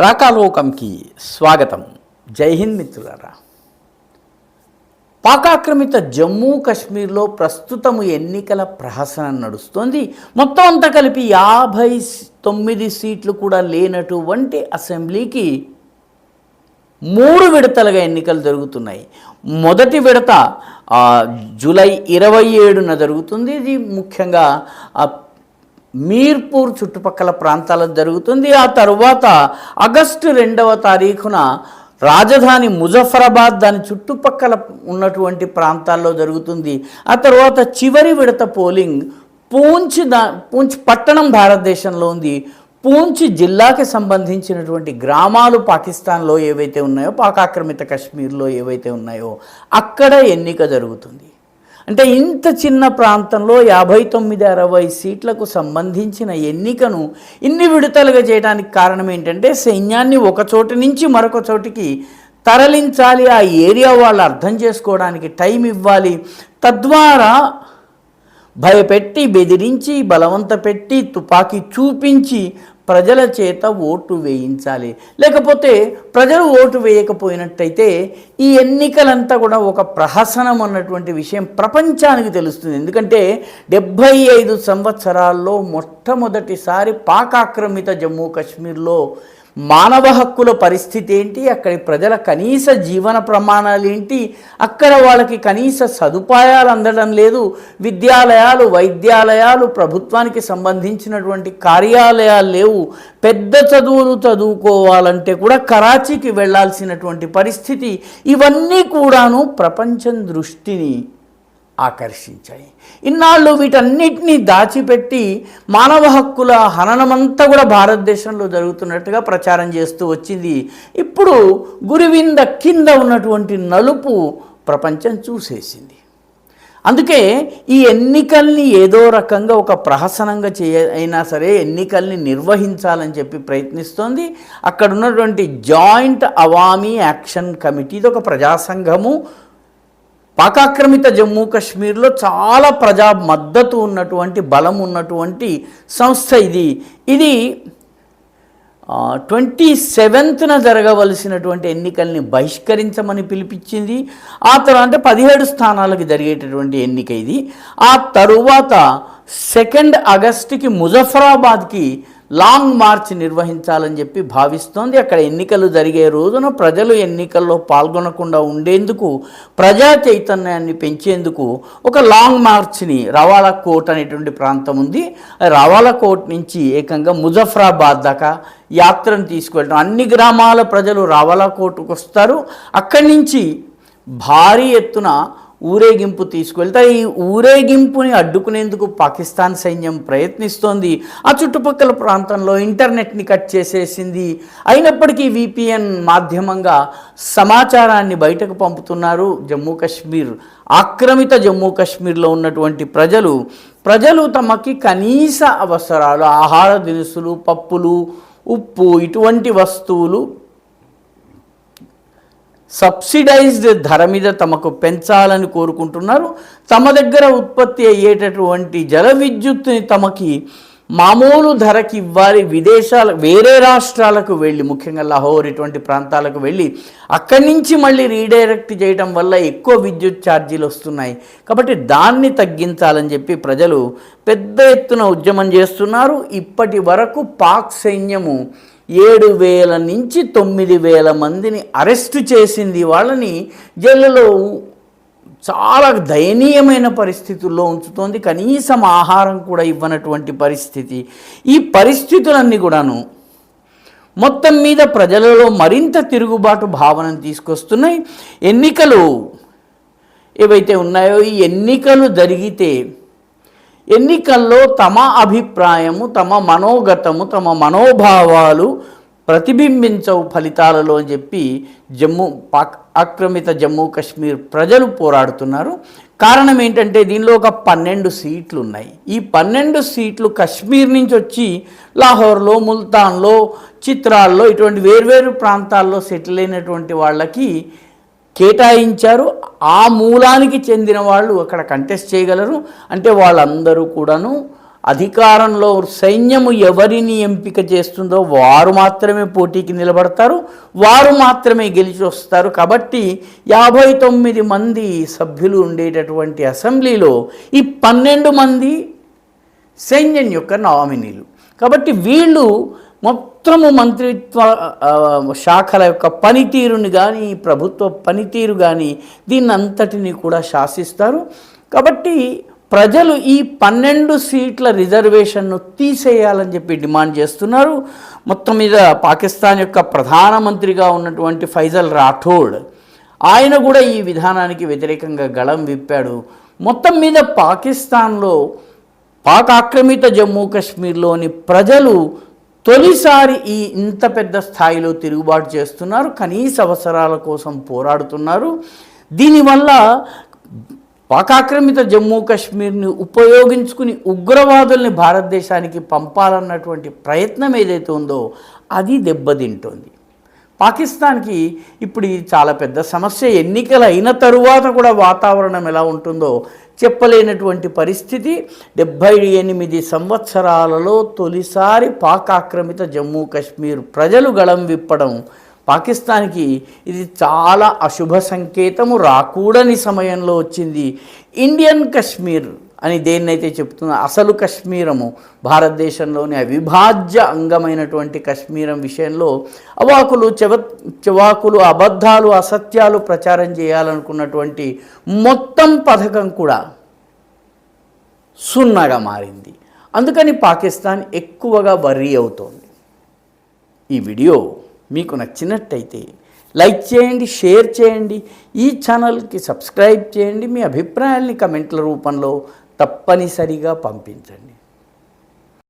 రాకాలోకంకి స్వాగతం. జై హింద్ మిత్రులారా. పాకాక్రమిత జమ్మూ కాశ్మీర్లో ప్రస్తుతము ఎన్నికల ప్రహసనం నడుస్తోంది. మొత్తం అంతా కలిపి 59 సీట్లు కూడా లేనటువంటి అసెంబ్లీకి 3 విడతలుగా ఎన్నికలు జరుగుతున్నాయి. మొదటి విడత జూలై 27న జరుగుతుంది. ఇది ముఖ్యంగా మీర్పూర్ చుట్టుపక్కల ప్రాంతాల్లో జరుగుతుంది. ఆ తరువాత ఆగస్టు 2వ తారీఖున రాజధాని ముజఫరాబాద్ దాని చుట్టుపక్కల ఉన్నటువంటి ప్రాంతాల్లో జరుగుతుంది. ఆ తర్వాత చివరి విడత పోలింగ్ పూంచ్ పట్టణం భారతదేశంలో ఉంది. పూంచ్ జిల్లాకి సంబంధించినటువంటి గ్రామాలు పాకిస్తాన్లో ఏవైతే ఉన్నాయో, పాకాక్రమిత కశ్మీర్లో ఏవైతే ఉన్నాయో అక్కడ ఎన్నిక జరుగుతుంది. అంటే ఇంత చిన్న ప్రాంతంలో 59-60 సీట్లకు సంబంధించిన ఎన్నికను ఇన్ని విడతలుగా చేయడానికి కారణం ఏంటంటే, సైన్యాన్ని ఒక చోటు నుంచి మరొక చోటికి తరలించాలి. ఆ ఏరియా వాళ్ళు అర్థం చేసుకోవడానికి టైం ఇవ్వాలి. తద్వారా భయపెట్టి, బెదిరించి, బలవంత పెట్టి, తుపాకీ చూపించి ప్రజల చేత ఓటు వేయించాలి. లేకపోతే ప్రజలు ఓటు వేయకపోయినట్టయితే ఈ ఎన్నికలంతా కూడా ఒక ప్రహసనం అన్నటువంటి విషయం ప్రపంచానికి తెలుస్తుంది. ఎందుకంటే 75 సంవత్సరాల్లో మొట్టమొదటిసారి పాకాక్రమిత జమ్మూ కాశ్మీర్లో మానవ హక్కుల పరిస్థితి ఏంటి, అక్కడి ప్రజల కనీస జీవన ప్రమాణాలు ఏంటి, అక్కడ వాళ్ళకి కనీస సదుపాయాలు అందడం లేదు, విద్యాలయాలు, వైద్యాలయాలు, ప్రభుత్వానికి సంబంధించినటువంటి కార్యాలయాలు లేవు, పెద్ద చదువులు చదువుకోవాలంటే కూడా కరాచీకి వెళ్ళాల్సినటువంటి పరిస్థితి, ఇవన్నీ కూడాను ప్రపంచం దృష్టిని ఆకర్షించాయి. ఇన్నాళ్ళు వీటన్నిటినీ దాచిపెట్టి మానవ హక్కుల హననమంతా కూడా భారతదేశంలో జరుగుతున్నట్టుగా ప్రచారం చేస్తూ వచ్చింది. ఇప్పుడు గురివింద కింద ఉన్నటువంటి నలుపు ప్రపంచం చూసేసింది. అందుకే ఈ ఎన్నికల్ని ఏదో రకంగా ఒక ప్రహసనంగా అయినా సరే ఎన్నికల్ని నిర్వహించాలని చెప్పి ప్రయత్నిస్తోంది. అక్కడ ఉన్నటువంటి జాయింట్ అవామీ యాక్షన్ కమిటీ, ఇది ఒక ప్రజా సంఘము. పాకాక్రమిత జమ్మూ కాశ్మీర్లో చాలా ప్రజా మద్దతు ఉన్నటువంటి, బలం ఉన్నటువంటి సంస్థ ఇది 27న జరగవలసినటువంటి ఎన్నికల్ని బహిష్కరించమని పిలిపించింది. ఆ తర్వాత అంటే 17 స్థానాలకు జరిగేటటువంటి ఎన్నిక ఇది. ఆ తరువాత 2 ఆగస్టుకి ముజఫరాబాద్కి లాంగ్ మార్చ్ నిర్వహించాలని చెప్పి భావిస్తోంది. అక్కడ ఎన్నికలు జరిగే రోజున ప్రజలు ఎన్నికల్లో పాల్గొనకుండా ఉండేందుకు, ప్రజా చైతన్యాన్ని పెంచేందుకు ఒక లాంగ్ మార్చ్ని రవాలా కోట్ అనేటువంటి ప్రాంతం ఉంది, రవాలా కోట్ నుంచి ఏకంగా ముజఫరాబాద్ దాకా యాత్రను తీసుకువెళ్ళడం. అన్ని గ్రామాల ప్రజలు రవాలా కోట్కు వస్తారు. అక్కడి నుంచి భారీ ఎత్తున ఊరేగింపు తీసుకువెళ్తారు. ఈ ఊరేగింపుని అడ్డుకునేందుకు పాకిస్తాన్ సైన్యం ప్రయత్నిస్తోంది. ఆ చుట్టుపక్కల ప్రాంతంలో ఇంటర్నెట్ని కట్ చేసేసింది. అయినప్పటికీ VPN మాధ్యమంగా సమాచారాన్ని బయటకు పంపుతున్నారు. జమ్మూ కాశ్మీర్, ఆక్రమిత జమ్మూ కాశ్మీర్లో ఉన్నటువంటి ప్రజలు తమకి కనీస అవసరాలు, ఆహార దినుసులు, పప్పులు, ఉప్పు, ఇటువంటి వస్తువులు సబ్సిడైజ్డ్ ధర మీద తమకు పెంచాలని కోరుకుంటున్నారు. తమ దగ్గర ఉత్పత్తి అయ్యేటటువంటి జల విద్యుత్తుని తమకి మామూలు ధరకి ఇవ్వాలి. వేరే రాష్ట్రాలకు వెళ్ళి, ముఖ్యంగా లాహోర్ ఇటువంటి ప్రాంతాలకు వెళ్ళి అక్కడి నుంచి మళ్ళీ రీడైరెక్ట్ చేయడం వల్ల ఎక్కువ విద్యుత్ ఛార్జీలు వస్తున్నాయి. కాబట్టి దాన్ని తగ్గించాలని చెప్పి ప్రజలు పెద్ద ఎత్తున ఉద్యమం చేస్తున్నారు. ఇప్పటి వరకు పాక్ సైన్యము 7,000 నుంచి 9,000 మందిని అరెస్టు చేసింది. వాళ్ళని జైళ్ళలో చాలా దయనీయమైన పరిస్థితుల్లో ఉంచుతోంది. కనీసం ఆహారం కూడా ఇవ్వనటువంటి పరిస్థితి. ఈ పరిస్థితులన్నీ కూడాను మొత్తం మీద ప్రజలలో మరింత తిరుగుబాటు భావనను తీసుకొస్తున్నాయి. ఎన్నికలు ఏవైతే ఉన్నాయో, ఈ ఎన్నికలు జరిగితే ఎన్నికల్లో తమ అభిప్రాయము, తమ మనోగతము, తమ మనోభావాలు ప్రతిబింబించవు ఫలితాలలో అని చెప్పి ఆక్రమిత జమ్మూ కాశ్మీర్ ప్రజలు పోరాడుతున్నారు. కారణం ఏంటంటే దీనిలో ఒక 12 సీట్లు ఉన్నాయి. ఈ 12 సీట్లు కశ్మీర్ నుంచి వచ్చి లాహోర్లో, ముల్తాన్లో, చిత్రాల్లో ఇటువంటి వేర్వేరు ప్రాంతాల్లో సెటిల్ అయినటువంటి వాళ్ళకి కేటాయించారు. ఆ మూలానికి చెందిన వాళ్ళు అక్కడ కంటెస్ట్ చేయగలరు. అంటే వాళ్ళందరూ కూడాను అధికారంలో సైన్యము ఎవరిని ఎంపిక చేస్తుందో వారు మాత్రమే పోటీకి నిలబడతారు, వారు మాత్రమే గెలిచి వస్తారు. కాబట్టి 59 మంది సభ్యులు ఉండేటటువంటి అసెంబ్లీలో ఈ 12 మంది సైన్యం యొక్క నామినీలు. కాబట్టి వీళ్ళు మొత్తము మంత్రిత్వ శాఖల యొక్క పనితీరుని కానీ, ప్రభుత్వ పనితీరు కానీ దీన్ని అంతటిని కూడా శాసిస్తారు. కాబట్టి ప్రజలు ఈ 12 సీట్ల రిజర్వేషన్ను తీసేయాలని చెప్పి డిమాండ్ చేస్తున్నారు. మొత్తం మీద పాకిస్తాన్ యొక్క ప్రధానమంత్రిగా ఉన్నటువంటి ఫైజల్ రాఠోడ్ ఆయన కూడా ఈ విధానానికి వ్యతిరేకంగా గళం విప్పాడు. మొత్తం మీద పాకిస్తాన్లో పాక్ ఆక్రమిత జమ్మూ కాశ్మీర్లోని ప్రజలు తొలిసారి ఇంత పెద్ద స్థాయిలో తిరుగుబాటు చేస్తున్నారు, కనీస అవసరాల కోసం పోరాడుతున్నారు. దీనివల్ల పాక్ ఆక్రమిత జమ్మూ కాశ్మీర్ని ఉపయోగించుకుని ఉగ్రవాదుల్ని భారతదేశానికి పంపాలన్నటువంటి ప్రయత్నం ఏదైతే ఉందో అది దెబ్బతింటోంది. పాకిస్తాన్కి ఇప్పుడు ఇది చాలా పెద్ద సమస్య. ఎన్నికలు అయిన తరువాత కూడా వాతావరణం ఎలా ఉంటుందో చెప్పలేనటువంటి పరిస్థితి. 78 సంవత్సరాలలో తొలిసారి పాక్ ఆక్రమిత జమ్మూ కాశ్మీర్ ప్రజలు గళం విప్పడం పాకిస్తాన్కి ఇది చాలా అశుభ సంకేతము. రాకూడని సమయంలో వచ్చింది. ఇండియన్ కశ్మీర్ అని దేన్నైతే చెప్తున్నా అసలు కశ్మీరము భారతదేశంలోని అవిభాజ్య అంగమైనటువంటి కశ్మీరం విషయంలో చవాకులు అబద్ధాలు అసత్యాలు ప్రచారం చేయాలనుకున్నటువంటి మొత్తం పథకం కూడా సున్నాగా మారింది. అందుకని పాకిస్తాన్ ఎక్కువగా వర్రీ అవుతోంది. ఈ వీడియో మీకు నచ్చినట్టయితే లైక్ చేయండి, షేర్ చేయండి, ఈ ఛానల్కి సబ్స్క్రైబ్ చేయండి. మీ అభిప్రాయాల్ని కమెంట్ల రూపంలో తప్పనిసరిగా పంపించండి.